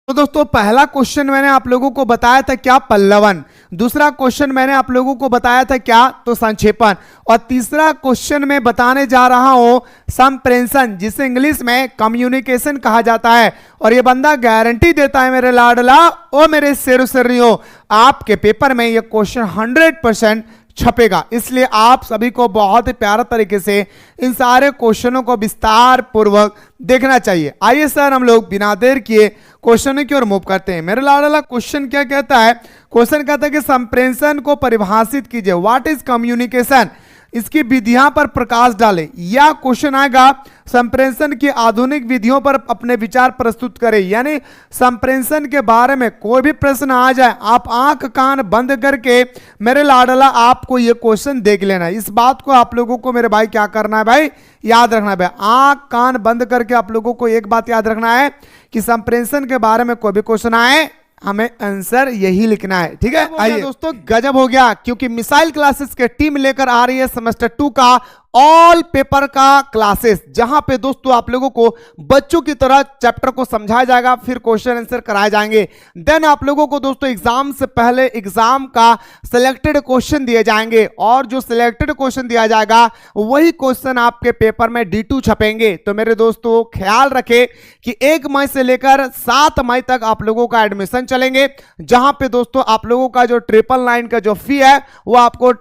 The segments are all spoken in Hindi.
तो दोस्तों पहला क्वेश्चन मैंने आप लोगों को बताया था क्या, पल्लवन। दूसरा क्वेश्चन मैंने आप लोगों को बताया था क्या, तो संक्षेपण। और तीसरा क्वेश्चन मैं बताने जा रहा हूं संप्रेषण, जिसे इंग्लिश में कम्युनिकेशन कहा जाता है। और ये बंदा गारंटी देता है मेरे लाडला ओ मेरे शेरो शेरियों, आपके पेपर में ये क्वेश्चन 100% छपेगा। इसलिए आप सभी को बहुत ही प्यारा तरीके से इन सारे क्वेश्चनों को विस्तार पूर्वक देखना चाहिए। आइए सर हम लोग बिना देर किए क्वेश्चन की ओर मूव करते हैं। मेरे लाडला क्वेश्चन क्या कहता है, क्वेश्चन कहता है कि संप्रेषण को परिभाषित कीजिए। व्हाट इज कम्युनिकेशन, इसकी विधियां पर प्रकाश डालें। या क्वेश्चन आएगा संप्रेषण की आधुनिक विधियों पर अपने विचार प्रस्तुत करें। यानी संप्रेषण के बारे में कोई भी प्रश्न आ जाए, आप आंख कान बंद करके मेरे लाडला आपको ये क्वेश्चन देख लेना है। इस बात को आप लोगों को मेरे भाई क्या करना है भाई, याद रखना है भाई। आंख कान बंद करके आप लोगों को एक बात याद रखना है कि संप्रेषण के बारे में कोई भी क्वेश्चन आए हमें आंसर यही लिखना है, ठीक है। आइए दोस्तों, गजब हो गया, क्योंकि मिसाइल क्लासेस के टीम लेकर आ रही है सेमेस्टर 2 का ऑल पेपर का क्लासेस, जहां पे दोस्तों आप लोगों को बच्चों की तरह चैप्टर को समझाया जाएगा, फिर क्वेश्चन आंसर कराए जाएंगे। देन आप लोगों को दोस्तों एग्जाम से पहले एग्जाम का सिलेक्टेड क्वेश्चन दिए जाएंगे, और जो सिलेक्टेड क्वेश्चन दिया जाएगा वही क्वेश्चन आपके पेपर में D2 छपेंगे। तो मेरे दोस्तों ख्याल रखें कि 1 मई से लेकर 7 मई तक आप लोगों का एडमिशन चलेंगे, जहां पे दोस्तों आप लोगों का जो 999 का जो फी है वो आपको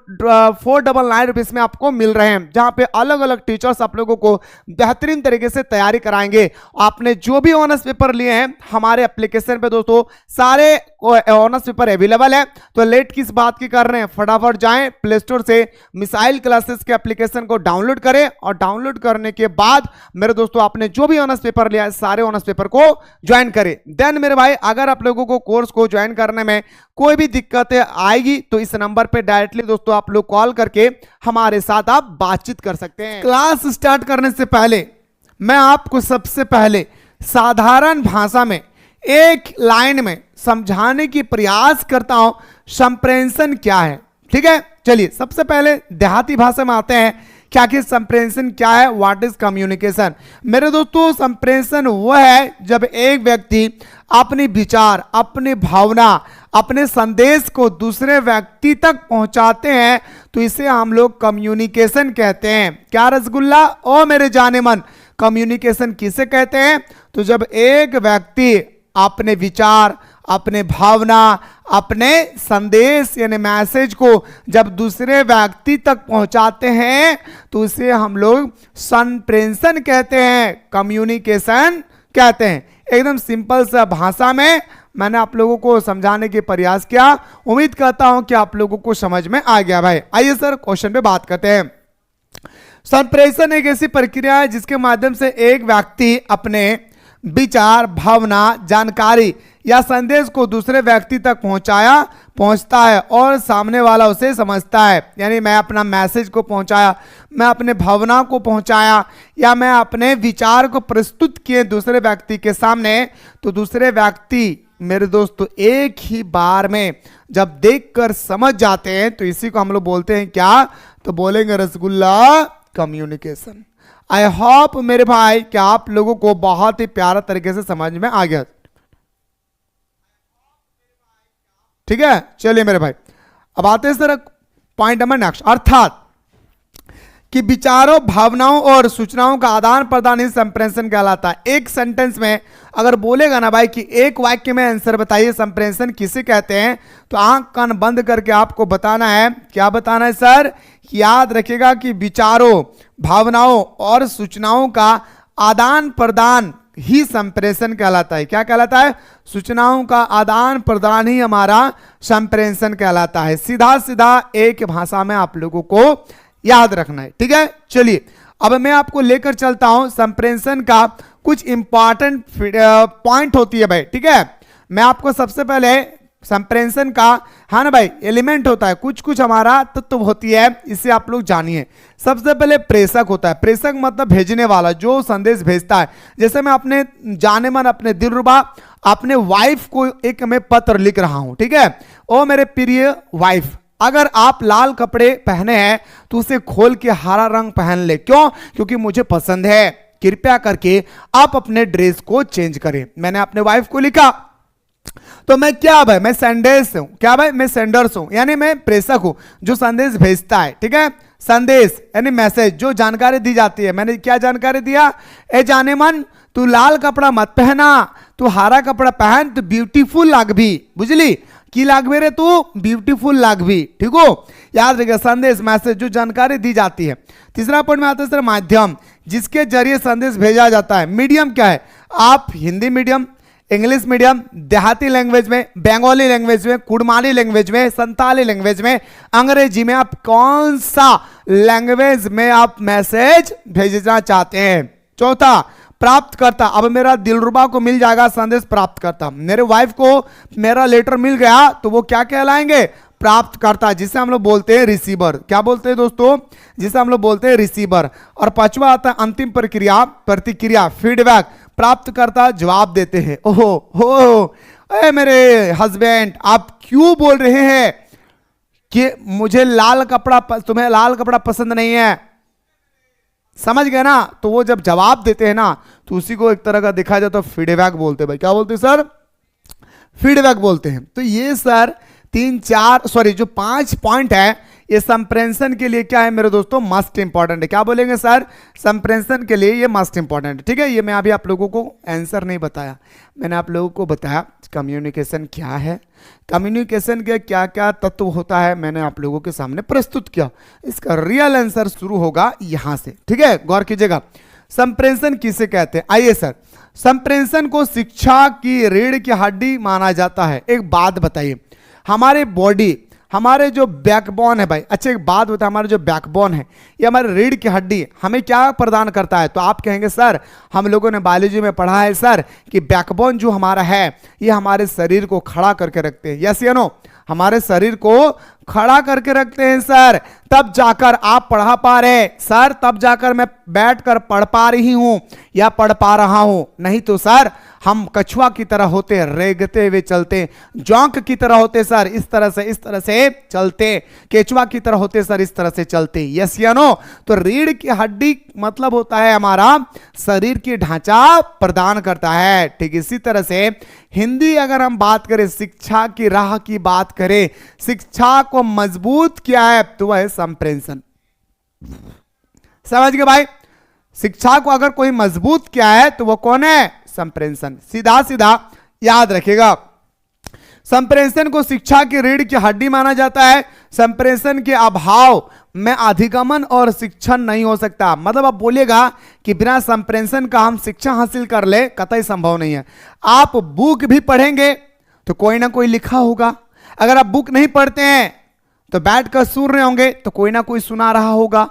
499 रुपीज में आपको मिल रहे हैं, जहां पे अलग अलग टीचर्स आप लोगों को बेहतरीन तरीके से तैयारी कराएंगे। आपने जो भी ऑनर्स पेपर लिए हैं हमारे एप्लीकेशन पे दोस्तों सारे ऑनर्स पेपर अवेलेबल है। तो लेट किस बात की कर रहे हैं, फटाफट जाएं प्ले स्टोर से मिसाइल क्लासेस के एप्लीकेशन को डाउनलोड करें, और डाउनलोड करने के बाद मेरे दोस्तों आपने जो भी ऑनर्स पेपर लिया है सारे ऑनर्स पेपर को ज्वाइन करें। देन मेरे भाई अगर आप लोगों को कोर्स को ज्वाइन करने में कोई भी दिक्कतें आएगी तो इस नंबर पे डायरेक्टली दोस्तों आप लोग कॉल करके हमारे साथ आप बातचीत कर सकते हैं। क्लास स्टार्ट करने से पहले मैं आपको सबसे पहले साधारण भाषा में एक लाइन में समझाने की प्रयास करता हूं संप्रेषण क्या है, ठीक है। चलिए सबसे पहले देहाती भाषा में आते हैं, क्या कि संप्रेषण क्या है, व्हाट इज कम्युनिकेशन। मेरे दोस्तों संप्रेषण वह है जब एक व्यक्ति अपने विचार, अपनी भावना, अपने संदेश को दूसरे व्यक्ति तक पहुंचाते हैं, तो इसे हम लोग कम्युनिकेशन कहते हैं। क्या रसगुल्ला ओ मेरे जाने मन, कम्युनिकेशन किसे कहते हैं, तो जब एक व्यक्ति अपने विचार, अपने भावना, अपने संदेश यानी मैसेज को जब दूसरे व्यक्ति तक पहुंचाते हैं तो उसे हम लोग संप्रेषण कहते हैं, कम्युनिकेशन कहते हैं। एकदम सिंपल सा भाषा में मैंने आप लोगों को समझाने के प्रयास किया, उम्मीद करता हूं कि आप लोगों को समझ में आ गया भाई। आइए सर क्वेश्चन पे बात करते हैं। संप्रेषण एक ऐसी प्रक्रिया है जिसके माध्यम से एक व्यक्ति अपने विचार, भावना, जानकारी या संदेश को दूसरे व्यक्ति तक पहुंचता है और सामने वाला उसे समझता है। यानी मैं अपना मैसेज को पहुंचाया, मैं अपने भावना को पहुंचाया, या मैं अपने विचार को प्रस्तुत किए दूसरे व्यक्ति के सामने, तो दूसरे व्यक्ति मेरे दोस्तों एक ही बार में जब देखकर समझ जाते हैं तो इसी को हम लोग बोलते हैं क्या, तो बोलेंगे रसगुल्ला कम्युनिकेशन। आई होप मेरे भाई कि आप लोगों को बहुत ही प्यारा तरीके से समझ में आ गया, ठीक है। चलिए मेरे भाई अब आते हैं सर पॉइंट नंबर नेक्स्ट, अर्थात कि विचारों, भावनाओं और सूचनाओं का आदान प्रदान ही संप्रेषण कहलाता है। एक सेंटेंस में अगर बोलेगा ना भाई कि एक वाक्य में आंसर बताइए संप्रेषण किसे कहते हैं, तो आंख कान बंद करके आपको बताना है। क्या बताना है सर, याद रखिएगा कि विचारों, भावनाओं और सूचनाओं का आदान प्रदान ही संप्रेषण कहलाता है। क्या कहलाता है, सूचनाओं का आदान प्रदान ही हमारा संप्रेषण कहलाता है। सीधा सीधा एक भाषा में आप लोगों को याद रखना है, ठीक है। चलिए अब मैं आपको लेकर चलता हूं संप्रेषण का कुछ इंपॉर्टेंट पॉइंट होती है भाई, ठीक है। मैं आपको सबसे पहले संप्रेषण का, हाँ ना भाई, एलिमेंट होता है, कुछ कुछ हमारा तत्व होती है, इसे आप लोग जानिए। सबसे पहले प्रेषक होता है। प्रेषक मतलब भेजने वाला, जो संदेश भेजता है। जैसे मैं अपने जाने मन, अपने दिलरुबा, अपने वाइफ को एक मैं पत्र लिख रहा हूं, ठीक है। ओ मेरे प्रिय वाइफ, अगर आप लाल कपड़े पहने हैं तो उसे खोल के हरा रंग पहन ले। क्यों, क्योंकि मुझे पसंद है। कृपया करके आप अपने ड्रेस को चेंज करें। मैंने अपने वाइफ को लिखा, तो मैं क्या भाई, मैं सेंडर्स हूं। क्या भाई, मैं सेंडर्स हूं, यानी मैं प्रेषक हूं जो संदेश भेजता है। ठीक है, संदेश यानी मैसेज, जो जानकारी दी जाती है। मैंने क्या जानकारी दिया, ए जाने मन तू लाल कपड़ा मत पहना, तू हरा कपड़ा पहन, तू ब्यूटीफुल लागभी। बुझली, की लागभी रे तू, ब्यूटीफुल लागभी। ठीक हो, याद रखिए, संदेश मैसेज जो जानकारी दी जाती है। तीसरा पॉइंट में आता है सर माध्यम, जिसके जरिए संदेश भेजा जाता है। मीडियम क्या है, आप हिंदी मीडियम, इंग्लिश मीडियम, देहाती लैंग्वेज में, बंगाली लैंग्वेज में, कुड़माली लैंग्वेज में, संताली लैंग्वेज में, अंग्रेजी में, आप कौन सा लैंग्वेज में आप मैसेज भेजना चाहते हैं। चौथा, प्राप्त करता। अब मेरा दिलरुबा को मिल जाएगा संदेश प्राप्त करता, मेरे वाइफ को मेरा लेटर मिल गया तो वो क्या कहलाएंगे, प्राप्त करता, जिसे हम लोग बोलते हैं रिसीवर। क्या बोलते हैं दोस्तों, जिसे हम लोग बोलते हैं रिसीवर। और पांचवा आता है अंतिम प्रक्रिया, प्रतिक्रिया, फीडबैक। प्राप्त करता जवाब देते हैं, ओहो हो, ए मेरे हस्बैंड आप क्यों बोल रहे हैं कि मुझे लाल कपड़ा, तुम्हें लाल कपड़ा पसंद नहीं है, समझ गए ना। तो वो जब जवाब देते हैं ना, तो उसी को एक तरह का देखा जाए तो फीडबैक बोलते हैं भाई। क्या बोलते हैं सर, फीडबैक बोलते हैं। तो ये सर 5 पॉइंट है, ये संप्रेषण के लिए क्या है मेरे दोस्तों, मस्ट इंपॉर्टेंट है। क्या बोलेंगे सर, संप्रेषण के लिए ये मस्ट इंपॉर्टेंट है। ठीक है, ये मैं अभी आप लोगों को आंसर नहीं बताया, मैंने आप लोगों को बताया कम्युनिकेशन क्या है, कम्युनिकेशन के क्या क्या तत्व होता है, मैंने आप लोगों के सामने प्रस्तुत किया। इसका रियल आंसर शुरू होगा यहां से। ठीक है, गौर कीजिएगा, संप्रेषण किसे कहते हैं। आइए सर, संप्रेषण को शिक्षा की रीढ़ की हड्डी माना जाता है। एक बात बताइए, हमारे बॉडी, हमारे जो बैकबोन है भाई, अच्छा एक बात बता, हमारे जो बैकबोन है, ये हमारे रीढ़ की हड्डी हमें क्या प्रदान करता है। तो आप कहेंगे सर हम लोगों ने बायोलॉजी में पढ़ा है सर कि बैकबोन जो हमारा है ये हमारे शरीर को खड़ा करके रखते हैं। यस या नो, हमारे शरीर को खड़ा करके रखते हैं सर, तब जाकर आप पढ़ा पा रहे सर, तब जाकर मैं बैठकर पढ़ पा रही हूं या पढ़ पा रहा हूं। नहीं तो सर हम कछुआ की तरह होते, रेंगते हुए चलते, जोंक की तरह होते सर, इस तरह से चलते, केचुआ की तरह होते सर, इस तरह से चलते। यस या नो। तो रीढ़ की हड्डी मतलब होता है हमारा शरीर की ढांचा प्रदान करता है। ठीक इसी तरह से हिंदी अगर हम बात करें, शिक्षा की राह की बात करें, शिक्षा को मजबूत किया है तो वह है संप्रेषण। समझ गए भाई, शिक्षा को अगर कोई मजबूत किया है तो वो कौन है, संप्रेषण। सीधा सीधा याद रखिएगा, संप्रेषण को शिक्षा की रीढ़ की हड्डी माना जाता है। संप्रेषण के अभाव में अधिगमन और शिक्षण नहीं हो सकता। मतलब आप बोलिएगा कि बिना संप्रेषण का हम शिक्षा हासिल कर ले, कतई संभव नहीं है। आप बुक भी पढ़ेंगे तो कोई ना कोई लिखा होगा, अगर आप बुक नहीं पढ़ते हैं तो बैठकर सुन रहे होंगे तो कोई ना कोई सुना रहा होगा,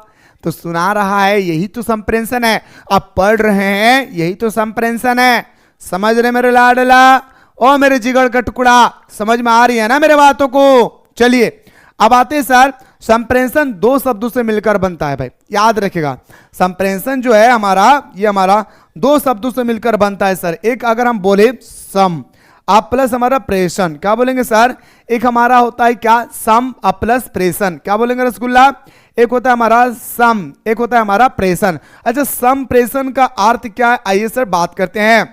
तो सुना रहा है यही तो संप्रेषण है। आप पढ़ रहे हैं यही तो संप्रेषण है। समझ रहे मेरे लाडला, ओ मेरे जिगर का टुकड़ा, समझ में आ रही है ना मेरे बातों को। चलिए अब आते हैं सर, संप्रेषण 2 शब्दों से मिलकर बनता है भाई, याद रखिएगा। संप्रेषण जो है हमारा, ये हमारा 2 शब्दों से मिलकर बनता है सर। एक अगर हम बोले सम अब प्लस हमारा प्रेषण, क्या बोलेंगे सर, एक हमारा होता है क्या, सम अब प्लस प्रेषण, क्या बोलेंगे रसगुल्ला, एक होता है हमारा सम, एक होता है हमारा प्रेषण। अच्छा सम प्रेषण का अर्थ क्या है, आइए सर बात करते हैं।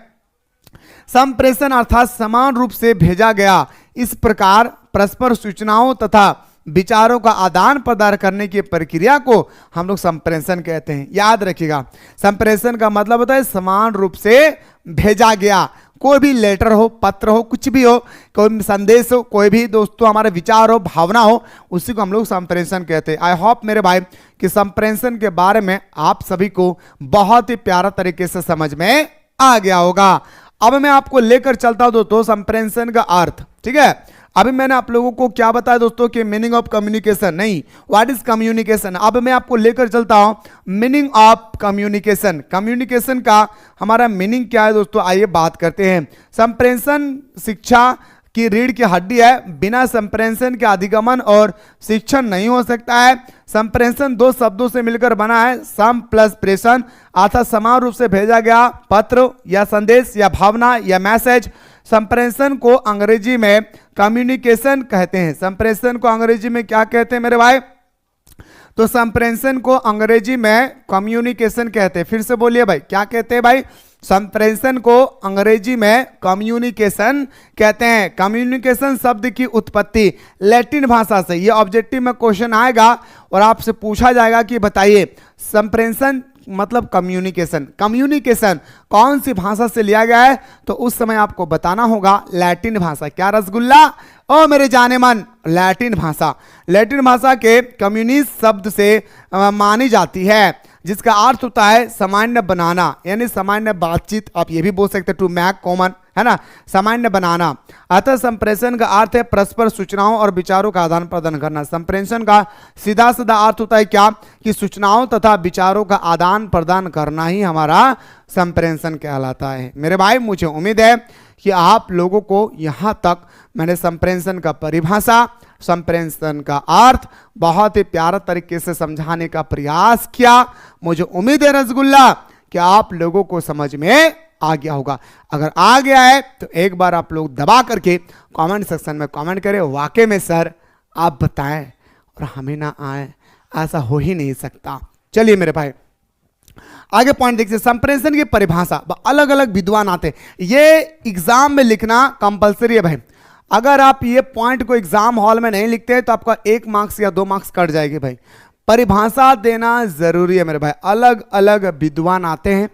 संप्रेषण अर्थात समान रूप से भेजा गया, इस प्रकार परस्पर सूचनाओं तथा विचारों का आदान प्रदान करने की प्रक्रिया को हम लोग संप्रेषण कहते हैं। याद रखिएगा, संप्रेषण का मतलब होता है समान रूप से भेजा गया। कोई भी लेटर हो, पत्र हो, कुछ भी हो, कोई संदेश हो, कोई भी दोस्तों हमारे विचार हो, भावना हो, उसी को हम लोग संप्रेषण कहते हैं। आई होप मेरे भाई कि संप्रेषण के बारे में आप सभी को बहुत ही प्यारा तरीके से समझ में आ गया होगा। अब मैं आपको लेकर चलता हूं दोस्तों संप्रेषण का अर्थ। ठीक है, अभी मैंने आप लोगों को क्या बताया दोस्तों कि मीनिंग ऑफ कम्युनिकेशन, नहीं व्हाट इज कम्युनिकेशन। अब मैं आपको लेकर चलता हूं मीनिंग ऑफ कम्युनिकेशन। कम्युनिकेशन का हमारा मीनिंग क्या है दोस्तों, आइए बात करते हैं। संप्रेषण शिक्षा की रीढ़ की हड्डी है, बिना संप्रेषण के अधिगमन और शिक्षण नहीं हो सकता है। संप्रेषण 2 शब्दों से मिलकर बना है, सम प्लस प्रेषण, अर्थात समान रूप से भेजा गया पत्र या संदेश या भावना या मैसेज। संप्रेषण को अंग्रेजी में कम्युनिकेशन कहते हैं। संप्रेषण को अंग्रेजी में क्या कहते हैं मेरे भाई, तो संप्रेषण को अंग्रेजी में कम्युनिकेशन कहते हैं। फिर से बोलिए भाई, क्या कहते हैं भाई, संप्रेषण को अंग्रेजी में कम्युनिकेशन कहते हैं। कम्युनिकेशन शब्द की उत्पत्ति लैटिन भाषा से, ये ऑब्जेक्टिव में क्वेश्चन आएगा और आपसे पूछा जाएगा कि बताइए संप्रेषण मतलब कम्युनिकेशन, कम्युनिकेशन कौन सी भाषा से लिया गया है, तो उस समय आपको बताना होगा लैटिन भाषा। क्या रसगुल्ला ओ मेरे जाने मन, लैटिन भाषा। लैटिन भाषा के कम्युनिस्ट शब्द से मानी जाती है, जिसका अर्थ होता है सामान्य बनाना, यानी सामान्य बातचीत, आप ये भी बोल सकते हैं टू मेक कॉमन, है ना, सामान्य बनाना। अतः संप्रेषण का अर्थ है परस्पर सूचनाओं और विचारों का आदान प्रदान करना। संप्रेषण का सीधा सीधा अर्थ होता है क्या, कि सूचनाओं तथा विचारों का आदान प्रदान करना ही हमारा संप्रेषण कहलाता है। मेरे भाई मुझे उम्मीद है कि आप लोगों को यहाँ तक मैंने संप्रेषण का परिभाषा, संप्रेषण का अर्थ बहुत ही प्यारा तरीके से समझाने का प्रयास किया। मुझे उम्मीद है रसगुल्ला कि आप लोगों को समझ में आ गया होगा। अगर आ गया है तो एक बार आप लोग दबा करके कमेंट सेक्शन में कमेंट करें, वाकई में सर आप बताएं और हमें ना आए, ऐसा हो ही नहीं सकता। चलिए मेरे भाई आगे पॉइंट देखिए, संप्रेषण की परिभाषा। अलग अलग विद्वान आते, ये एग्जाम में लिखना कंपलसरी है भाई। अगर आप ये पॉइंट को एग्जाम हॉल में नहीं लिखते हैं तो आपका 1 मार्क्स या 2 मार्क्स कट जाएगी भाई। परिभाषा देना जरूरी है मेरे भाई। अलग अलग विद्वान आते हैं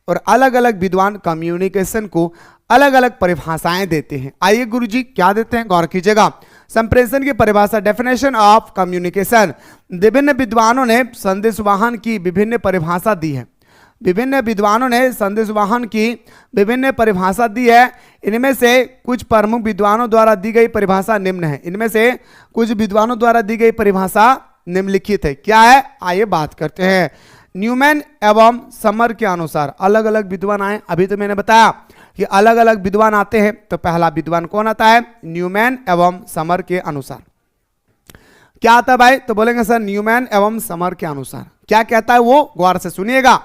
और अलग अलग विद्वान कम्युनिकेशन को अलग अलग परिभाषाएं देते हैं। आइए गुरुजी क्या देते हैं, गौर कीजिएगा। संप्रेषण की परिभाषा, डेफिनेशन ऑफ कम्युनिकेशन। विभिन्न विद्वानों ने संदेशवाहन की विभिन्न परिभाषा दी है। विभिन्न विद्वानों ने संदेशवाहन की विभिन्न परिभाषा दी है। इनमें से कुछ प्रमुख विद्वानों द्वारा दी गई परिभाषा निम्न है। इनमें से कुछ विद्वानों द्वारा दी गई परिभाषा निम्नलिखित है। क्या है, आइए बात करते हैं। न्यूमैन एवं समर के अनुसार अलग अलग विद्वान आए। अभी तो मैंने बताया कि अलग अलग विद्वान आते हैं, तो पहला विद्वान कौन आता है, न्यूमैन एवं समर के अनुसार। क्या आता है भाई, तो बोलेंगे सर न्यूमैन एवं समर के अनुसार। क्या कहता है वो, गौर से सुनिएगा।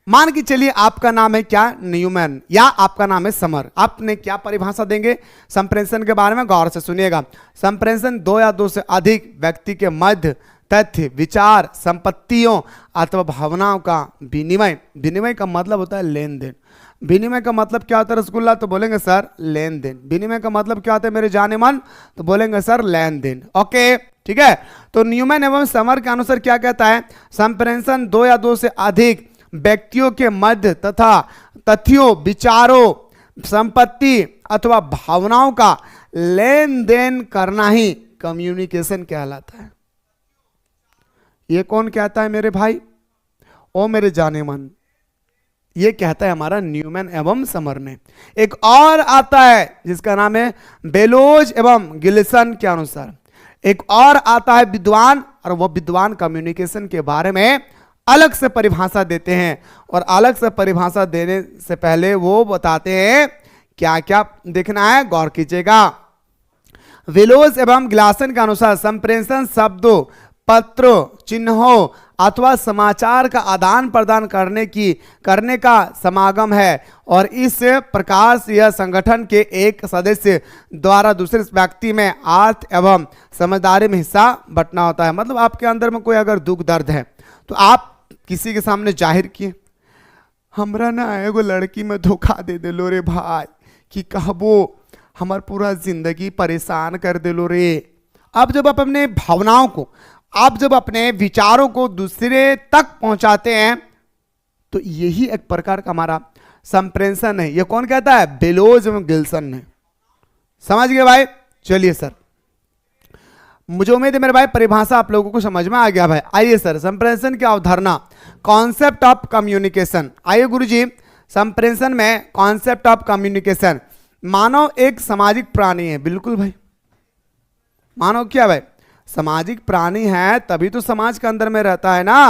मान के चलिए आपका नाम है क्या, न्यूमैन, या आपका नाम है समर। आपने क्या परिभाषा देंगे संप्रेषण के बारे में, गौर से सुनिएगा। संप्रेषण 2 या 2 से अधिक व्यक्ति के मध्य तथ्य, विचार, संपत्तियों अथवा भावनाओं का विनिमय। विनिमय का मतलब होता है लेन देन। विनिमय का मतलब क्या होता है रसगुल्ला, तो बोलेंगे सर लेन देन। विनिमय का मतलब क्या होता है मेरे जाने मन, तो बोलेंगे सर लेन देन। ओके ठीक है। तो न्यूमैन एवं समर के अनुसार क्या कहता है, संप्रेषण 2 या 2 से अधिक व्यक्तियों के मध्य तथा तथ्यों, विचारों, संपत्ति अथवा भावनाओं का लेन देन करना ही कम्युनिकेशन कहलाता है। ये कौन कहता है मेरे भाई, ओ मेरे जाने मन, ये कहता है हमारा न्यूमैन एवं समर ने। एक और आता है जिसका नाम है बेलोज एवं गिल्सन के अनुसार। एक और आता है विद्वान, और वो विद्वान कम्युनिकेशन के बारे में अलग से परिभाषा देते हैं। और अलग से परिभाषा देने से पहले वो बताते हैं क्या क्या देखना है, गौर कीजिएगा। वेलोज एवं गिलासन के अनुसार संप्रेषण शब्दों, पत्रों, चिन्हों अथवा समाचार का आदान प्रदान करने का समागम है, और इस प्रकार से यह संगठन के एक सदस्य द्वारा दूसरे व्यक्ति में अर्थ एवं समझदारी में हिस्सा बंटना होता है। मतलब आपके अंदर में कोई अगर दुख दर्द है तो आप किसी के सामने जाहिर किए, हमरा ना एगो लड़की में धोखा दे दिलो रे भाई, कि कहबो हमार पूरा जिंदगी परेशान कर दिलो रे। अब जब आप अपने भावनाओं को, आप जब अपने विचारों को दूसरे तक पहुंचाते हैं, तो यही एक प्रकार का हमारा संप्रेषण है। ये कौन कहता है, बेलोज एवं गिल्सन ने। समझ गए भाई। चलिए सर, मुझे उम्मीद है मेरे भाई परिभाषा आप लोगों को समझ में आ गया भाई। आइए सर, संप्रेषण की अवधारणा, कॉन्सेप्ट ऑफ कम्युनिकेशन। आइए गुरुजी, संप्रेषण में कॉन्सेप्ट ऑफ कम्युनिकेशन। मानव एक सामाजिक प्राणी है। बिल्कुल भाई, मानव क्या भाई, सामाजिक प्राणी है, तभी तो समाज के अंदर में रहता है ना।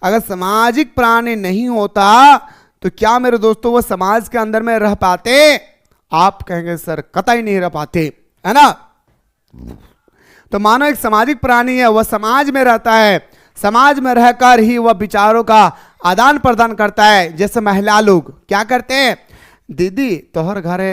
अगर सामाजिक प्राणी नहीं होता तो क्या मेरे दोस्तों वो समाज के अंदर में रह पाते, आप कहेंगे सर कतई नहीं रह पाते, है ना। तो मानो एक सामाजिक प्राणी है, वह समाज में रहता है, समाज में रहकर ही वह विचारों का आदान प्रदान करता है। जैसे महिला लोग क्या करते हैं, दीदी तोहर घरे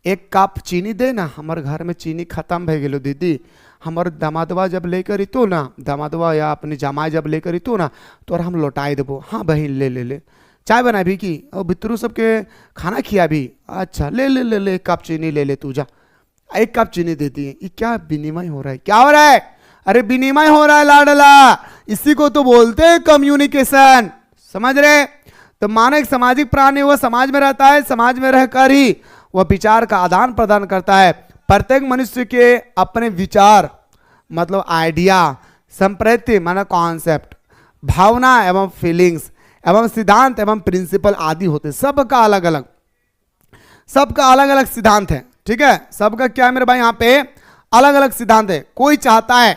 1 कप चीनी दे ना, हमारे घर में चीनी खत्म भे गेलो दीदी, हमारे दामादवा जब लेकर तो ना, दामादवा या अपनी जमाई जब लेकर तो ना, तो हम लौटाई देबो। हाँ बहन ले ले ले, चाय बना भी की और भितरू सबके खाना खिया भी, अच्छा ले ले ले ले एक कप चीनी ले ले तू जा, एक कप चीनी देती है। ये क्या विनिमय हो रहा है, क्या हो रहा है? अरे विनिमय हो रहा है लाडला, इसी को तो बोलते हैं कम्युनिकेशन, समझ रहे? तो मानव एक सामाजिक प्राणी, वह समाज में रहता है, समाज में रहकर ही वह विचार का आदान प्रदान करता है। प्रत्येक मनुष्य के अपने विचार मतलब आइडिया, संप्रति माना कॉन्सेप्ट, भावना एवं फीलिंग्स एवं सिद्धांत एवं प्रिंसिपल आदि होते, सबका अलग अलग, सबका अलग अलग सिद्धांत है, ठीक है? सबका क्या है मेरे भाई यहाँ पे अलग अलग सिद्धांत है। कोई चाहता है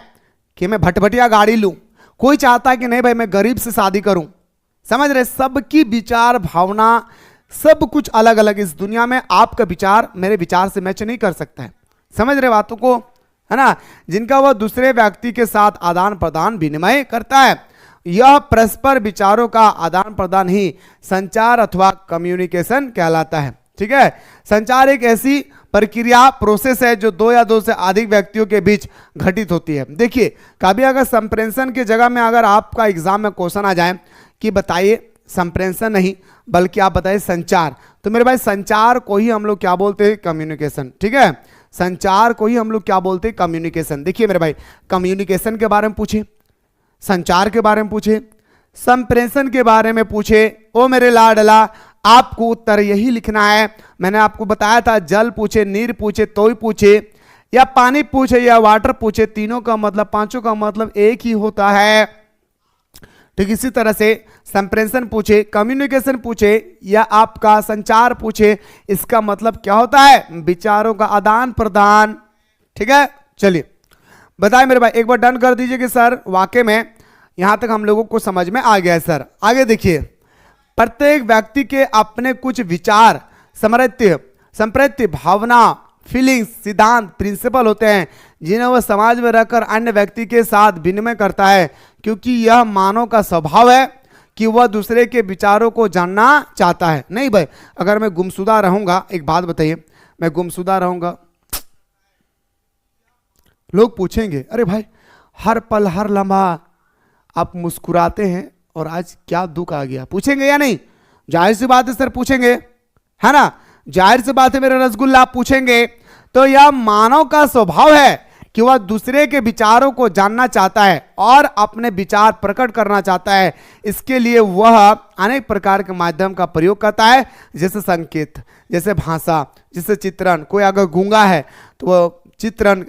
कि मैं भटभटिया गाड़ी लूं, कोई चाहता है कि नहीं भाई मैं गरीब से शादी करूं, समझ रहे? सबकी विचार भावना सब कुछ अलग अलग। इस दुनिया में आपका विचार मेरे विचार से मैच नहीं कर सकता है, समझ रहे बातों को, है ना? जिनका वह दूसरे व्यक्ति के साथ आदान प्रदान विनिमय करता है, यह परस्पर विचारों का आदान प्रदान ही संचार अथवा कम्युनिकेशन कहलाता है, ठीक है? संचार एक ऐसी प्रक्रिया प्रोसेस है जो दो या दो से अधिक व्यक्तियों के बीच घटित होती है। देखिए कभी अगर संप्रेषण की जगह में अगर आपका एग्जाम में क्वेश्चन आ जाए कि बताइए संप्रेषण नहीं बल्कि आप बताइए संचार, तो मेरे भाई संचार को ही हम लोग क्या बोलते हैं? कम्युनिकेशन, ठीक है? संचार को ही हम लोग क्या बोलते हैं? कम्युनिकेशन। देखिए मेरे भाई कम्युनिकेशन के बारे में पूछे, संचार के बारे में पूछे, संप्रेषण के बारे में पूछे, ओ मेरे लाडला आपको उत्तर यही लिखना है। मैंने आपको बताया था जल पूछे, नीर पूछे, तोय पूछे या पानी पूछे या वाटर पूछे, तीनों का मतलब पांचों का मतलब एक ही होता है। ठीक इसी तरह से संप्रेषण पूछे, कम्युनिकेशन पूछे या आपका संचार पूछे, इसका मतलब क्या होता है? विचारों का आदान प्रदान, ठीक है? चलिए बताइए मेरे भाई, एक बार डन कर दीजिए कि सर वाकई में यहां तक हम लोगों को समझ में आ गया है। सर आगे देखिए, प्रत्येक व्यक्ति के अपने कुछ विचार, संप्रति, भावना, फीलिंग्स, सिद्धांत, प्रिंसिपल होते हैं जिन्हें वह समाज में रहकर अन्य व्यक्ति के साथ विनिमय करता है, क्योंकि यह मानव का स्वभाव है कि वह दूसरे के विचारों को जानना चाहता है। नहीं भाई अगर मैं गुमशुदा रहूंगा, एक बात बताइए, मैं गुमशुदा रहूंगा, लोग पूछेंगे अरे भाई हर पल हर लम्हा आप मुस्कुराते हैं और आज क्या दुख आ गया, पूछेंगे या नहीं? जाहिर सी बात है सर पूछेंगे, है ना? जाहिर सी बात है मेरे रसगुल्ला, आप पूछेंगे। तो यह मानव का स्वभाव है कि वह दूसरे के विचारों को जानना चाहता है और अपने विचार प्रकट करना चाहता है। इसके लिए वह अनेक प्रकार के माध्यम का प्रयोग करता है, जैसे संकेत, जैसे भाषा, जैसे चित्रण। कोई अगर गूंगा है तो वह चित्रण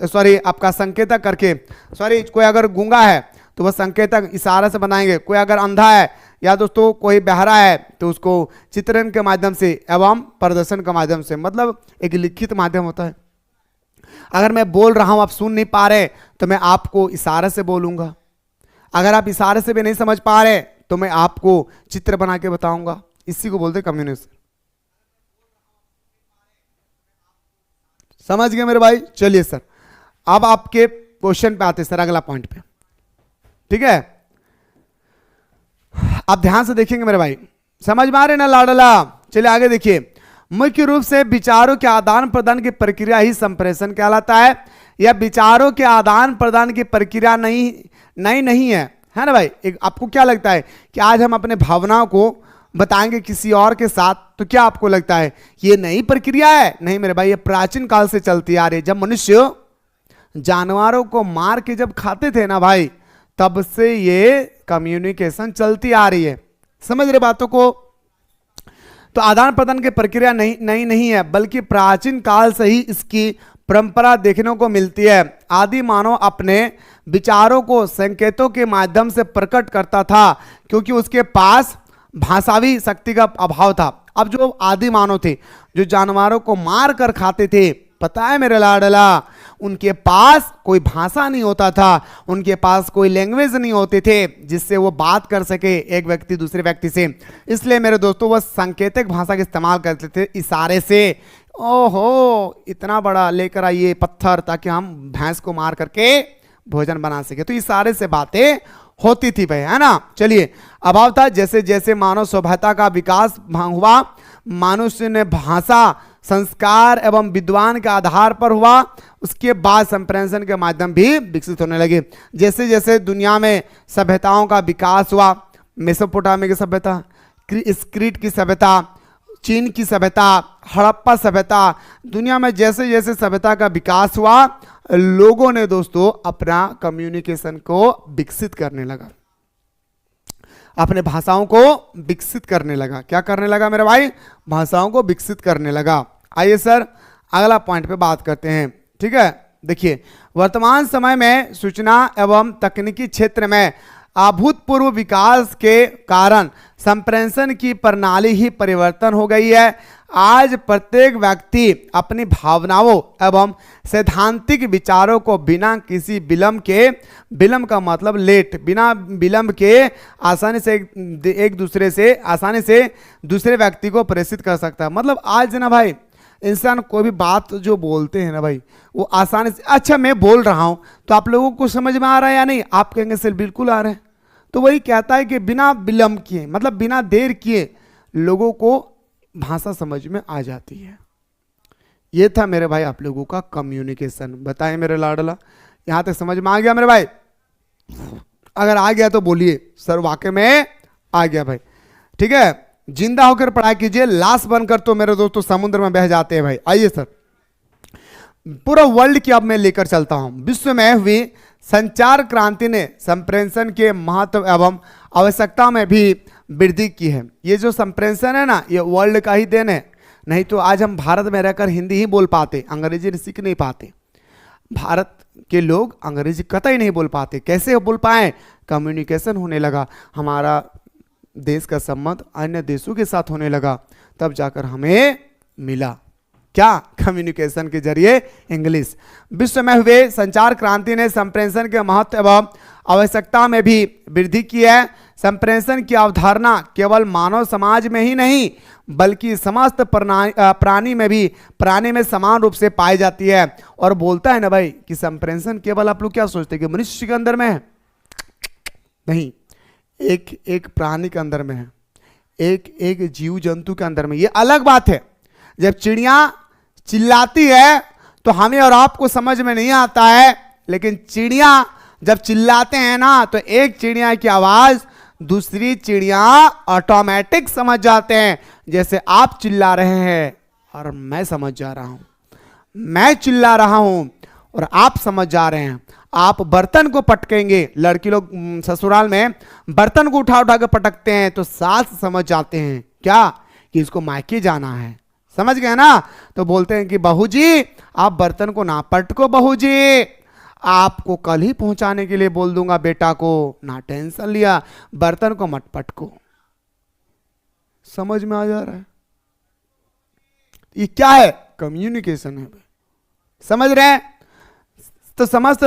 आपका संकेतक करके, कोई अगर गूंगा है तो वह संकेतक इशारा से बनाएंगे। कोई अगर अंधा है या दोस्तों कोई बहरा है तो उसको चित्रण के माध्यम से एवं प्रदर्शन के माध्यम से, मतलब एक लिखित माध्यम होता है। अगर मैं बोल रहा हूं आप सुन नहीं पा रहे तो मैं आपको इशारे से बोलूंगा, अगर आप इशारे से भी नहीं समझ पा रहे तो मैं आपको चित्र बना के बताऊंगा। इसी को बोलते कम्युनिकेशन। समझ गए मेरे भाई? चलिए सर अब आपके क्वेश्चन पे आते सर, अगला पॉइंट पे, ठीक है? आप ध्यान से देखेंगे मेरे भाई, समझ में आ रहे ना लाडला? चलिए आगे देखिए, मुख्य रूप से विचारों के आदान प्रदान की प्रक्रिया ही संप्रेषण कहलाता है। यह विचारों के आदान प्रदान की प्रक्रिया नहीं है ना भाई? एक आपको क्या लगता है कि आज हम अपने भावनाओं को बताएंगे किसी और के साथ, तो क्या आपको लगता है ये नई प्रक्रिया है? नहीं मेरे भाई, ये प्राचीन काल से चलती आ रही है। जब मनुष्य जानवरों को मार के जब खाते थे ना भाई, तब से ये कम्युनिकेशन चलती आ रही है। समझ रहे बातों को? तो आदान प्रदान की प्रक्रिया नहीं है, बल्कि प्राचीन काल से ही इसकी परंपरा देखने को मिलती है। आदि मानव अपने विचारों को संकेतों के माध्यम से प्रकट करता था, क्योंकि उसके पास भाषावी शक्ति का अभाव था। अब जो आदि मानव थे जो जानवरों को मार कर खाते थे, पता है मेरे लाडला, उनके पास कोई भाषा नहीं होता था, उनके पास कोई लैंग्वेज नहीं होते थे जिससे वो बात कर सके एक व्यक्ति दूसरे व्यक्ति से। इसलिए मेरे दोस्तों वह सांकेतिक भाषा का इस्तेमाल करते थे, इशारे से। ओहो इतना बड़ा लेकर आइए पत्थर ताकि हम भैंस को मार करके भोजन बना सके, तो इशारे से बातें होती थी भाई, है ना? चलिए अभाव था, जैसे जैसे मानव सभ्यता का विकास हुआ, मनुष्य ने भाषा संस्कार एवं विद्वान के आधार पर हुआ, उसके बाद संप्रेषण के माध्यम भी विकसित होने लगे। जैसे जैसे दुनिया में सभ्यताओं का विकास हुआ, मेसोपोटामिया की सभ्यता, स्क्रीट की सभ्यता, चीन की सभ्यता, हड़प्पा सभ्यता, दुनिया में जैसे जैसे सभ्यता का विकास हुआ, लोगों ने दोस्तों अपना कम्युनिकेशन को विकसित करने लगा, अपने भाषाओं को विकसित करने लगा। क्या करने लगा मेरे भाई? भाषाओं को विकसित करने लगा। आइए सर अगला पॉइंट पे बात करते हैं। ठीक है, देखिए वर्तमान समय में सूचना एवं तकनीकी क्षेत्र में अभूतपूर्व विकास के कारण संप्रेषण की प्रणाली ही परिवर्तन हो गई है। आज प्रत्येक व्यक्ति अपनी भावनाओं एवं सैद्धांतिक विचारों को बिना किसी विलंब का मतलब लेट, बिना विलंब के आसानी से एक दूसरे से आसानी से दूसरे व्यक्ति को प्रेषित कर सकता है। मतलब आज ना भाई इंसान कोई भी बात जो बोलते हैं ना भाई, वो आसानी से, अच्छा मैं बोल रहा हूं तो आप लोगों को समझ में आ रहा है या नहीं? आप कहेंगे सर बिल्कुल आ रहे हैं। तो वही कहता है कि बिना विलंब किए, मतलब बिना देर किए लोगों को भाषा समझ में आ जाती है। ये था मेरे भाई आप लोगों का कम्युनिकेशन। बताएं मेरे लाडला, यहां तक समझ में आ गया मेरे भाई? अगर आ गया तो बोलिए सर वाकई में आ गया भाई। ठीक है, जिंदा होकर पढ़ाई कीजिए, लाश बनकर तो मेरे दोस्तों समुद्र में बह जाते हैं भाई। आइए सर, पूरा वर्ल्ड की अब मैं लेकर चलता हूं। विश्व में हुई संचार क्रांति ने संप्रेषण के महत्व एवं आवश्यकता में भी वृद्धि की है। ये जो संप्रेषण है ना, ये वर्ल्ड का ही देन है। नहीं तो आज हम भारत में रहकर हिंदी ही बोल पाते, अंग्रेजी सीख नहीं पाते। भारत के लोग अंग्रेजी कतई नहीं बोल पाते। कैसे बोल पाए? कम्युनिकेशन होने लगा, हमारा देश का संबंध अन्य देशों के साथ होने लगा, तब जाकर हमें मिला क्या? कम्युनिकेशन के जरिए इंग्लिश। विश्व में हुए संचार क्रांति ने संप्रेषण के महत्व एवं आवश्यकता में भी वृद्धि की है। संप्रेषण की अवधारणा केवल मानव समाज में ही नहीं बल्कि समस्त प्राणी में समान रूप से पाई जाती है। और बोलता है ना भाई कि संप्रेषण केवल, आप लोग क्या सोचते हैं कि मनुष्य के अंदर में है? नहीं, एक प्राणी के अंदर में है, एक जीव जंतु के अंदर में। ये अलग बात है। जब चिड़िया चिल्लाती है तो हमें और आपको समझ में नहीं आता है, लेकिन चिड़िया जब चिल्लाते हैं ना तो एक चिड़िया की आवाज दूसरी चिड़िया ऑटोमेटिक समझ जाते हैं। जैसे आप चिल्ला रहे हैं और मैं समझ जा रहा हूं, मैं चिल्ला रहा हूं और आप समझ जा रहे हैं। आप बर्तन को पटकेंगे, लड़की लोग ससुराल में बर्तन को उठा उठा के पटकते हैं तो सास समझ जाते हैं क्या कि इसको मायके जाना है। समझ गए ना? तो बोलते हैं कि बहू जी आप बर्तन को ना पटको, बहू जी आपको कल ही पहुंचाने के लिए बोल दूंगा बेटा को, ना टेंशन लिया, बर्तन को मत पटको। समझ में आ जा रहा है? ये क्या है? कम्युनिकेशन है। समझ रहे हैं? तो समस्त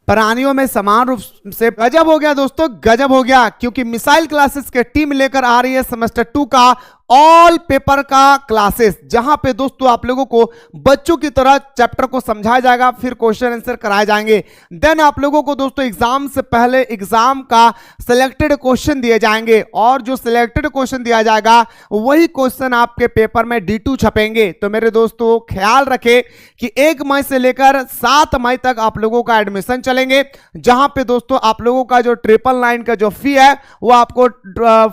प्राणियों में समान रूप से। गजब हो गया दोस्तों, गजब हो गया, क्योंकि मिसाइल क्लासेस के टीम लेकर आ रही है सेमेस्टर 2 का ऑल पेपर का क्लासेस, जहां पे दोस्तों आप लोगों को बच्चों की तरह चैप्टर को समझाया जाएगा, फिर क्वेश्चन आंसर कराए जाएंगे। देन आप लोगों को दोस्तों एग्जाम से पहले एग्जाम का सिलेक्टेड क्वेश्चन दिए जाएंगे, और जो सिलेक्टेड क्वेश्चन दिया जाएगा वही क्वेश्चन आपके पेपर में D2 छपेंगे। तो मेरे दोस्तों ख्याल रखें कि 1 मई से लेकर 7 मई तक आप लोगों का एडमिशन चलेंगे, जहां पे दोस्तों आप लोगों का जो 999 का जो फी है वो आपको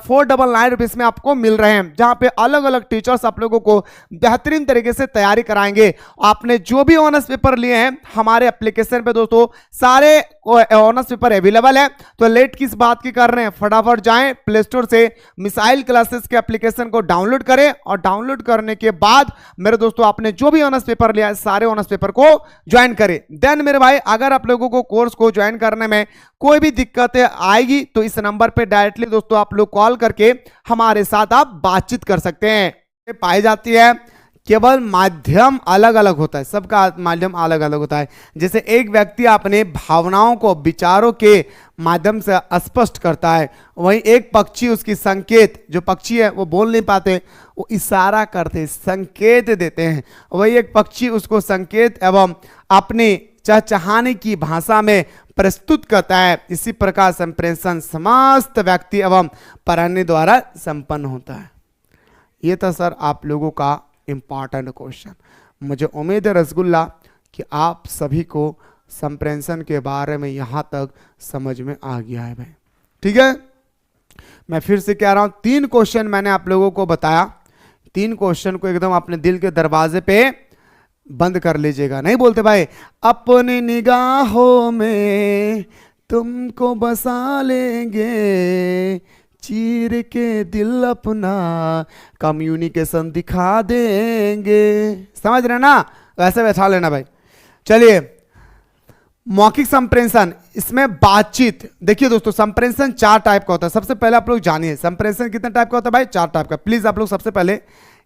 499 रुपीज में आपको मिल रहे हैं, जहां पे अलग अलग टीचर्स आप लोगों को बेहतरीन तरीके से तैयारी कराएंगे। आपने जो भी ऑनर्स पेपर लिए हैं हमारे एप्लीकेशन पे दोस्तों सारे ऑनर्स पेपर अवेलेबल है। तो लेट किस बात की कर रहे हैं, फटाफट जाएं प्ले स्टोर से मिसाइल क्लासेस के एप्लीकेशन को डाउनलोड करें, और डाउनलोड करने के बाद मेरे दोस्तों आपने जो भी ऑनर्स पेपर लिया है सारे ऑनर्स पेपर को ज्वाइन करें। देन मेरे भाई अगर आप लोगों को कोर्स को ज्वाइन करने में कोई भी दिक्कतें आएगी तो इस नंबर पे डायरेक्टली दोस्तों आप लोग कॉल करके हमारे साथ आप बातचीत कर सकते हैं। पाई जाती है, केवल माध्यम अलग अलग होता है, सबका माध्यम अलग अलग होता है। जैसे एक व्यक्ति अपने भावनाओं को विचारों के माध्यम से स्पष्ट करता है, वहीं एक पक्षी उसकी संकेत, जो पक्षी है वो बोल नहीं पाते, वो इशारा करते संकेत देते हैं, वही एक पक्षी उसको संकेत एवं अपनी चहचहाने की भाषा में प्रस्तुत करता है। इसी प्रकार संप्रेषण समस्त व्यक्ति एवं प्राणी द्वारा संपन्न होता है। ये था सर आप लोगों का इंपॉर्टेंट क्वेश्चन। मुझे उम्मीद है रसगुल्ला कि आप सभी को संप्रेषण के बारे में यहाँ तक समझ में आ गया है भाई। ठीक है, मैं फिर से कह रहा हूं, 3 क्वेश्चन मैंने आप लोगों को बताया, 3 क्वेश्चन को एकदम अपने दिल के दरवाजे पे बंद कर लीजिएगा। नहीं बोलते भाई, अपनी निगाहों में तुमको बसा लेंगे, चीर के दिल अपना कम्युनिकेशन दिखा देंगे। समझ रहे ना, वैसे बैठा लेना भाई। चलिए, मौखिक संप्रेषण, इसमें बातचीत। देखिए दोस्तों, संप्रेषण 4 टाइप का होता है। सबसे पहले आप लोग जानिए संप्रेषण कितने टाइप का होता है भाई, 4 टाइप का। प्लीज आप लोग सबसे पहले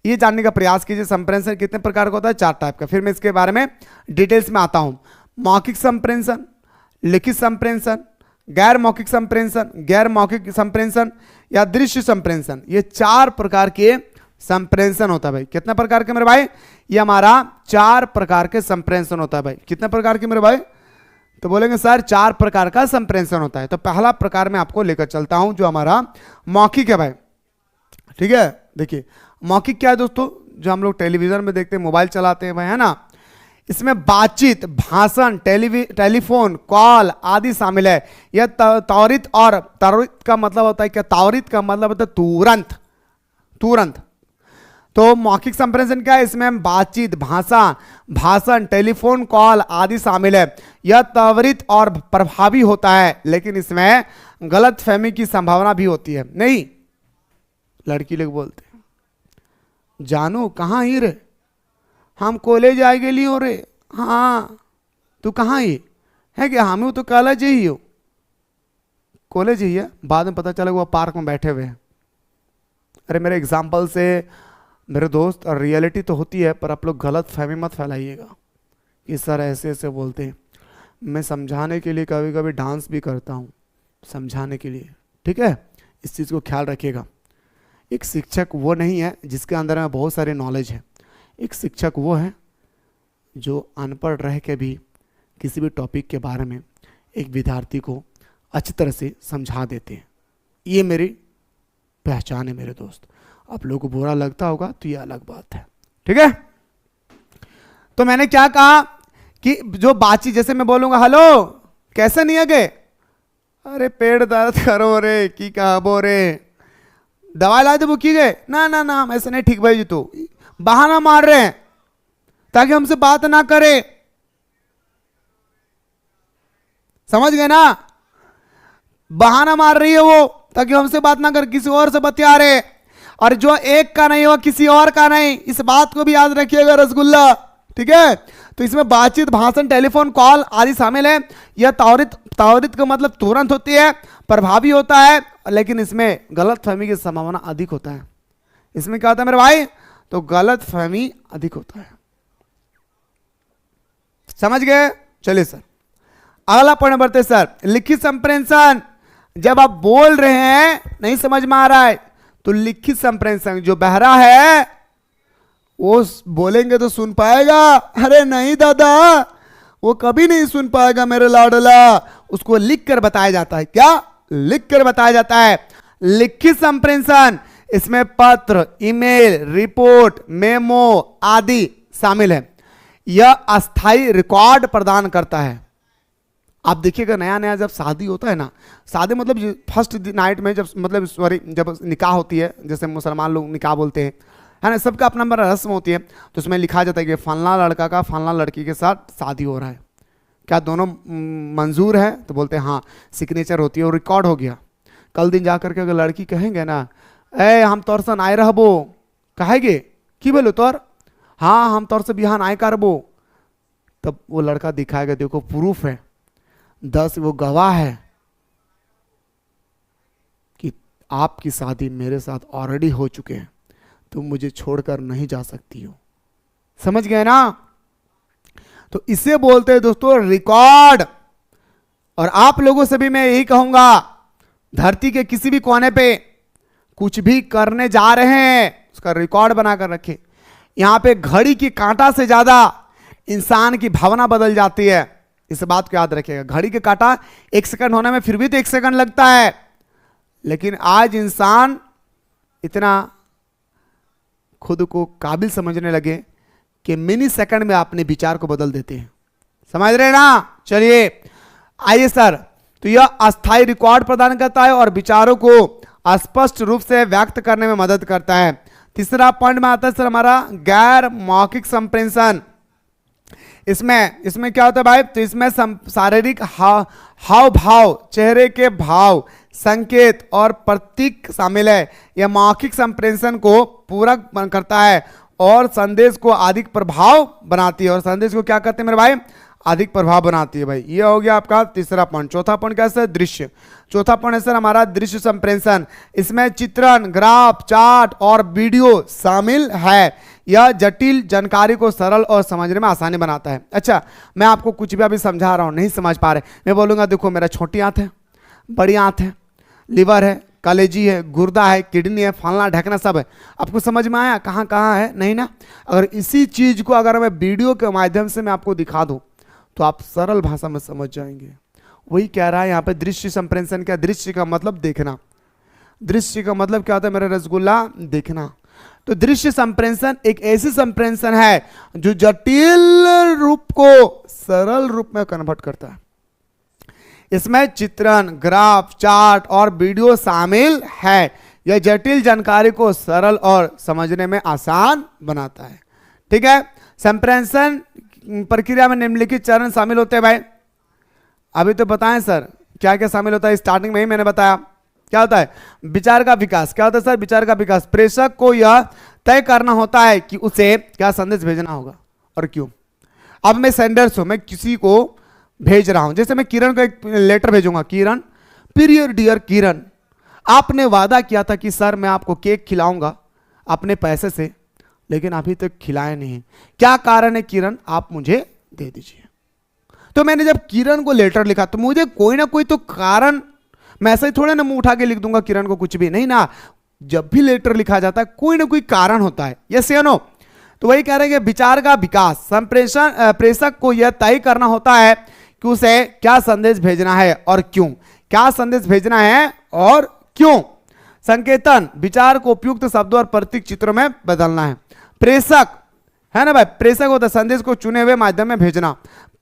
ये जानने का प्रयास कीजिए संप्रेषण कितने प्रकार का होता है, 4 टाइप का। फिर मैं इसके बारे में डिटेल्स में आता हूं। मौखिक संप्रेषण, लिखित संप्रेषण, गैर मौखिक संप्रेषण, गैर मौखिक संप्रेषण या दृश्य संप्रेषण, ये 4 प्रकार के संप्रेषण होता है भाई। कितने प्रकार के मेरे भाई, ये हमारा 4 प्रकार के संप्रेषण होता है भाई। कितने प्रकार के मेरे भाई, तो बोलेंगे सर 4 प्रकार का संप्रेषण होता है। तो पहला प्रकार में आपको लेकर चलता हूं जो हमारा मौखिक है भाई। ठीक है, देखिए मौखिक क्या है दोस्तों, जो हम लोग टेलीविजन में देखते हैं, मोबाइल चलाते हैं भाई, है ना। इसमें बातचीत, भाषण, टेलीफोन कॉल आदि शामिल है। यह त्वरित, और त्वरित का मतलब होता है क्या, त्वरित का मतलब होता है तुरंत, तुरंत। तो मौखिक संप्रेषण क्या है, इसमें बातचीत, भाषण, टेलीफोन कॉल आदि शामिल है। यह त्वरित और प्रभावी होता है, लेकिन इसमें गलतफहमी की संभावना भी होती है। नहीं, लड़की लोग बोलते हैं, जानू कहाँ ही रे, हम कॉलेज आए गेली हो रे। हाँ, तू कहाँ ही है क्या, हम तो कॉलेज ही हो, कॉलेज ही है। बाद में पता चला वो पार्क में बैठे हुए हैं। अरे मेरे एग्जाम्पल से मेरे दोस्त, और रियलिटी तो होती है, पर आप लोग गलत फहमी मत फैलाइएगा कि सर ऐसे ऐसे बोलते हैं। मैं समझाने के लिए कभी कभी डांस भी करता हूँ, समझाने के लिए। ठीक है, इस चीज़ को ख्याल रखिएगा। एक शिक्षक वो नहीं है जिसके अंदर में बहुत सारे नॉलेज है। एक शिक्षक वो है जो अनपढ़ रह के भी किसी भी टॉपिक के बारे में एक विद्यार्थी को अच्छी तरह से समझा देते हैं। ये मेरी पहचान है मेरे दोस्त। आप लोगों को बुरा लगता होगा तो ये अलग बात है। ठीक है, तो मैंने क्या कहा कि जो बातचीत, जैसे मैं बोलूंगा हेलो कैसे नहीं है गए, अरे पेट दर्द करो रे, की कहा बो रे, दवाई लाए थे वो की गए, ना ना ना हम ऐसे नहीं ठीक भाई जी, तो बहाना मार रहे हैं ताकि हमसे बात ना करे। समझ गए ना, बहाना मार रही है वो ताकि हमसे बात ना कर, किसी और से बतिया रहे। और जो एक का नहीं हुआ किसी और का नहीं, इस बात को भी याद रखिएगा रसगुल्ला। ठीक है, तो इसमें बातचीत, भाषण, टेलीफोन कॉल आदि शामिल है। यह त्वरित का मतलब तुरंत होती है, प्रभावी होता है, लेकिन इसमें गलतफहमी की संभावना अधिक होता है। इसमें क्या होता है मेरे भाई, तो गलतफहमी अधिक होता है। समझ गए। चलिए सर, अगला पॉइंट बढ़ते सर। लिखित संप्रेषण, जब आप बोल रहे हैं नहीं समझ में आ रहा है तो लिखित संप्रेषण, जो बहरा है वो बोलेंगे तो सुन पाएगा, अरे नहीं दादा वो कभी नहीं सुन पाएगा मेरे लाडला, उसको लिख कर बताया जाता है। क्या लिख कर बताया जाता है। लिखित संप्रेषण, इसमें पत्र, ईमेल, रिपोर्ट, मेमो आदि शामिल है। यह अस्थायी रिकॉर्ड प्रदान करता है। आप देखिएगा नया नया जब शादी होता है ना, शादी मतलब फर्स्ट नाइट में जब मतलब सॉरी जब निकाह होती है, जैसे मुसलमान लोग निकाह बोलते हैं, है ना, सबका अपना अपना रस्म होती है। तो उसमें लिखा जाता है कि फलना लड़का का फलना लड़की के साथ शादी हो रहा है, क्या दोनों मंजूर है, तो बोलते हैं हाँ, सिग्नेचर होती है और रिकॉर्ड हो गया। कल दिन जा करके अगर लड़की कहेंगे ना, ए हम तौर से आए रहबो, कहेगे कि बोलो तौर, हाँ हम तौर से बिहान आए करबो, तब वो लड़का दिखाएगा देखो प्रूफ है, 10 वो गवाह है कि आपकी शादी मेरे साथ ऑलरेडी हो चुके हैं, तुम मुझे छोड़कर नहीं जा सकती हो। समझ गए ना, तो इसे बोलते हैं दोस्तों रिकॉर्ड। और आप लोगों से भी मैं यही कहूंगा, धरती के किसी भी कोने पे कुछ भी करने जा रहे हैं उसका रिकॉर्ड बनाकर रखें। यहां पे घड़ी की कांटा से ज्यादा इंसान की भावना बदल जाती है, इस बात को याद रखिएगा। घड़ी के कांटा 1 सेकंड होने में फिर भी तो 1 सेकंड लगता है, लेकिन आज इंसान इतना खुद को काबिल समझने लगे कि मिनी सेकंड में अपने विचार को बदल देते हैं। समझ रहे ना। चलिए आइए सर, तो यह अस्थायी रिकॉर्ड प्रदान करता है और विचारों को स्पष्ट रूप से व्यक्त करने में मदद करता है। तीसरा पॉइंट में आता है सर हमारा गैर मौखिक संप्रेषण। इसमें क्या होता है भाई, तो इसमें शारीरिक हाव भाव, चेहरे के भाव, संकेत और प्रतीक शामिल है। यह मौखिक संप्रेषण को पूरक करता है और संदेश को अधिक प्रभाव बनाती है, और संदेश को क्या करते हैं मेरे भाई, अधिक प्रभाव बनाती है भाई। ये हो गया आपका तीसरा पॉइंट। चौथा पॉइंट क्या है, दृश्य। चौथा पॉइंट है सर हमारा दृश्य संप्रेषण। इसमें चित्रण, ग्राफ, चार्ट और वीडियो शामिल है। यह जटिल जानकारी को सरल और समझने में आसानी बनाता है। अच्छा, मैं आपको कुछ भी अभी समझा रहा हूं, नहीं समझ पा रहे, मैं बोलूंगा देखो मेरा छोटी आंत है, बड़ी आंत है, लिवर है, कलेजी है, गुर्दा है, किडनी है, फलना ढकना सब है। आपको समझ में आया कहाँ कहाँ है? नहीं ना। अगर इसी चीज को अगर मैं वीडियो के माध्यम से मैं आपको दिखा दूं तो आप सरल भाषा में समझ जाएंगे। वही कह रहा है यहाँ पे दृश्य संप्रेषण। क्या? दृश्य का मतलब देखना। दृश्य का मतलब क्या होता है मेरा रसगुल्ला? देखना। तो दृश्य संप्रेषण एक ऐसी संप्रेषण है जो जटिल रूप को सरल रूप में कन्वर्ट करता है। इसमें चित्रण, ग्राफ, चार्ट और वीडियो शामिल है। यह जटिल जानकारी को सरल और समझने में आसान बनाता है। ठीक है। संप्रेषण प्रक्रिया में निम्नलिखित चरण शामिल होते हैं भाई। अभी तो बताएं सर क्या क्या शामिल होता है, स्टार्टिंग में ही मैंने बताया। क्या होता है? विचार का विकास। क्या होता है सर? विचार का विकास। प्रेषक को यह तय करना होता है कि उसे क्या संदेश भेजना होगा और क्यों। अब मैं सेंडर्स हूं, मैं किसी को भेज रहा हूं, जैसे मैं किरण को एक लेटर भेजूंगा, किरण, प्रिय डियर किरण, आपने वादा किया था कि सर मैं आपको केक खिलाऊंगा अपने पैसे से, लेकिन अभी तक खिलाया नहीं। क्या कारण है किरण? आप मुझे दे दीजिए। तो मैंने जब किरण को लेटर लिखा तो मुझे कोई ना कोई तो कारण, मैं ऐसा ही थोड़े ना मुंह उठा के लिख दूंगा किरण को कुछ भी नहीं ना। जब भी लेटर लिखा जाता है कोई ना कोई कारण होता है। यस या नो? तो वही कह रहे हैं कि विचार का विकास। संप्रेषण प्रेषक को यह तय करना होता है कि उसे क्या संदेश भेजना है और क्यों। क्या संदेश भेजना है और क्यों। संकेतन, विचार को उपयुक्त शब्दों और प्रतीक चित्रों में बदलना है। प्रेषक है ना भाई, प्रेषक होता है संदेश को चुने हुए माध्यम में भेजना।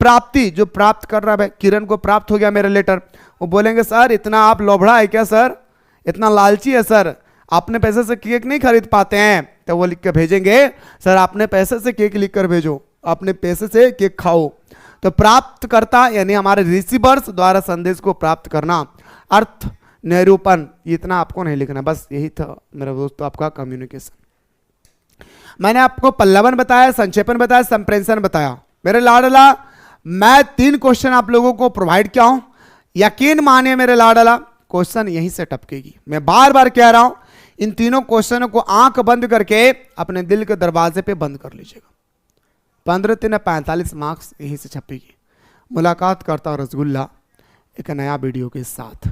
प्राप्ति, जो प्राप्त कर रहा है भाई, किरण को प्राप्त हो गया मेरा लेटर, वो बोलेंगे सर इतना आप लोभड़ा है क्या सर, इतना लालची है सर, अपने पैसे से केक नहीं खरीद पाते हैं। तो वो लिख के भेजेंगे सर अपने पैसे से केक लिख कर भेजो, अपने पैसे से केक खाओ। तो प्राप्त करता यानी हमारे रिसीवर्स द्वारा संदेश को प्राप्त करना। अर्थ निरूपण, इतना आपको नहीं लिखना, बस यही था मेरा दोस्तों आपका कम्युनिकेशन। मैंने आपको पल्लवन बताया, संक्षेपण बताया, संप्रेषण बताया। मेरे लाडला, मैं 3 क्वेश्चन आप लोगों को प्रोवाइड किया हूं, यकीन मानिए मेरे लाडला क्वेश्चन यहीं से टपकेगी। मैं बार बार कह रहा हूं, इन तीनों क्वेश्चनों को आंख बंद करके अपने दिल के दरवाजे पे बंद कर लीजिएगा। 15-45 मार्क्स यहीं से छपेगी। मुलाकात करता हूं रसगुल्ला एक नया वीडियो के साथ।